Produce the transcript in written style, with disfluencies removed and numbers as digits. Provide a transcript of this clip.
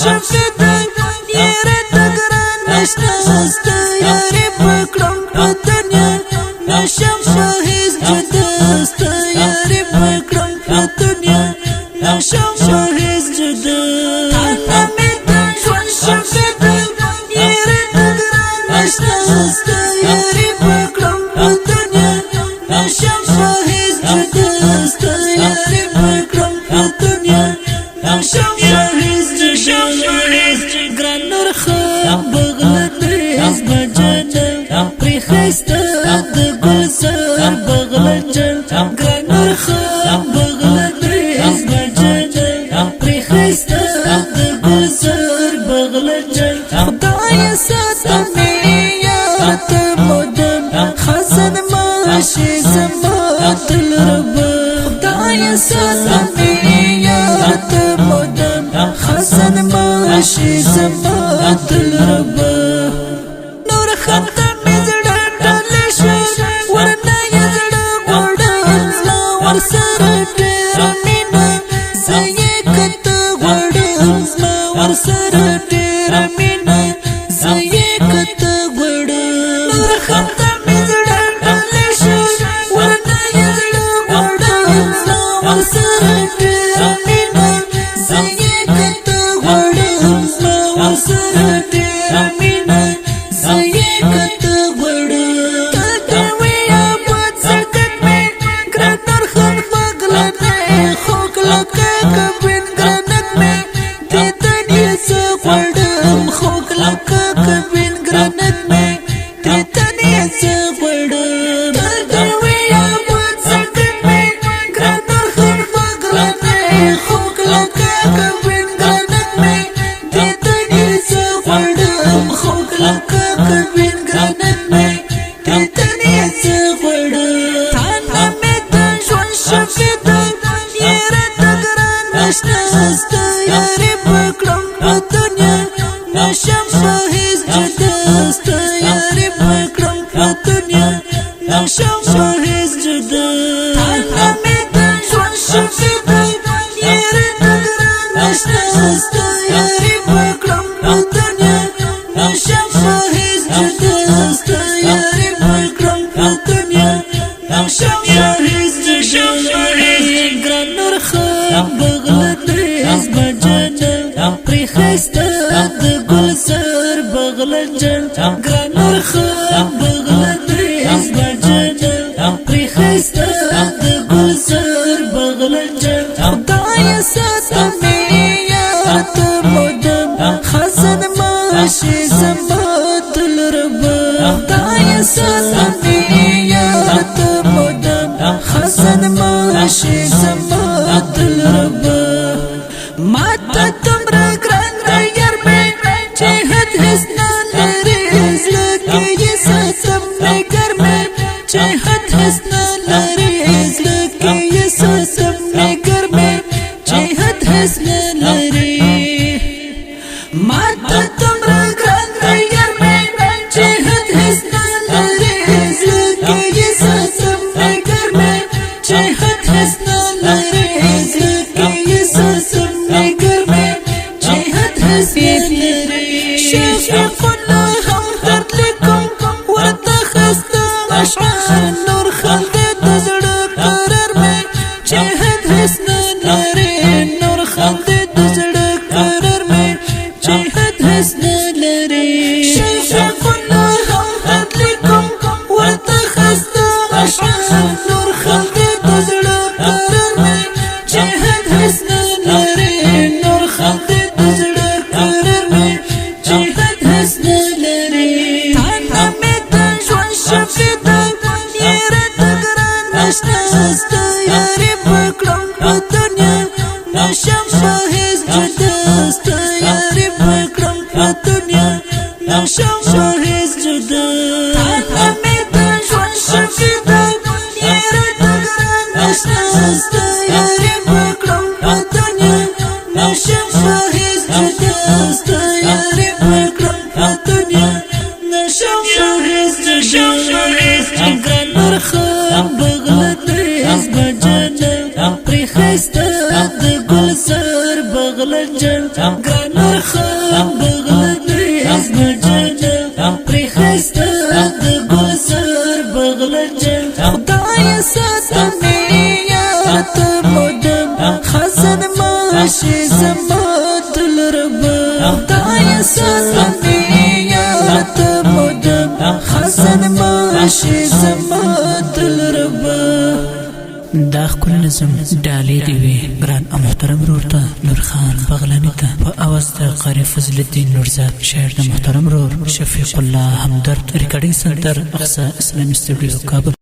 شفیدا یاره دګران نشته ستا یاري پکړم په دنیا نشم په هیڅ جدا ستا یاري پکړم په دنیا نشم په هیڅ جدا شفیدا یاره دګران نشته ستا یاري پکړم په دنیا نشم په هیڅ جدا ستا یاري پکړم په دنیا نشم په هیڅ جدا ګران نور خان بغلدیز بجنه پری خسته د ګل سر بغلجن ګران نور خان بغلدیز بجنه پری خسته د ګل سر بغلجن خدای ساتمه یار ته مودم خزن ماشي زما تل رب خدای ساتمه یار ته مودم خزن ماشي زما تل رب نور ختم زړه ټلشه ورنه زړه ګوډل ور سره ډېر مینا زې کته ګوډل ور سره ډېر مینا زې کته ګوډل نور ختم زړه ټلشه ورنه زړه ګوډل ور سره ډېر مینا زې کته ګوډل ور سره ډېر مینا زې کته ګوډل ته ویا پات سکت مې ګرانر خان پغلنه خو کلکه کبن ګرانک مې د دنیا څخه وړم خو کلکه کبن ګرانک مې د دنیا څخه وړم ته ویا پات سکت مې ګرانر خان پغلنه خو کلکه کبن ګرانک مې د دنیا څخه وړم خو کلکه کبن ګرانک مې د دنیا څخه وړم تانا مې د ژوند شفیدا یاره دګران نشته ستا یاري پکړم په دنیا نشم په هیڅ جدا ستا یاري پکړم په دنیا نشم په هیڅ جدا تانا مې د ژوند شفیدا یاره دګران نشته ستا یاري پکړم په دنیا نشم په هیڅ جدا ستا یاري پکړم په دنیا نشم په هیڅ جدا ګران نور خان بغلدیز بجنه پری خسته د ګل سر بغلجن ګران نور خان بغلدیز بجنه پری خسته د ګل سر بغلجن خدای ساتمه یار ته مودم خزن ماشي زما تل رب خدای ساتمه یار ته مودم خزن ماشي زما تل رب ماته تمره ګران یار مې چې هد هیڅ نه لري زلکه یې ساتم نګر مې چې هد هیڅ نه لري زلکه یې ساتم نګر مې چې هد هیڅ نه لري ماته تمره ګران یار مې چې هد هیڅ نه لري زلکه یې ساتم نګر مې چې هد هیڅ نه لري زلکه یې ساتم نګر مې چې هد هیڅ نه لري شفیق الله هم درد لیکم ورته خسته اشعار نور خان د زړه قرار مې چې هد هیڅ نه لري نور خان د زړه قرار مې چې هد هیڅ نه لري شفیق الله هم درد لیکم ورته خسته اشعار نور خان د زړه قرار مې چې هد هیڅ نه لري نور خان د زړه قرار مې چې هد هیڅ نه لري تانا مې د ژوند شفیدا یاره دګران نشته ستا یاري پکړم په دنیا نشم په هیڅ جدا ستا یاري پکړم په دنیا نشم په هیڅ جدا تانا مې د ژوند شفیدا یاره دګران نشته ستا یاري پکړم په دنیا نشم په هیڅ جدا ستا یاري پکړم په دنیا نشم په هیڅ جدا ګران نور خان بغلدیز بجنه پری خسته د ګل سر بغ بغلجل گران خان بغلدیز مجنل پریخسته دگوزر بغلجل خدای ساتمی یارت مدم خزن ماشی زمات الرب خدای ساتمی یارت مدم خزن ماشی زمات الرب دا خپل نظم ډالې دی وی ګران او محترم رور ته نور خان بغلانی ته په اواز د قاری فضل الدین نورزاد شاعر د محترم رور شفیق الله همدرد ریکارډینګ سنټر اقصی اسلامي سټوډیو کابل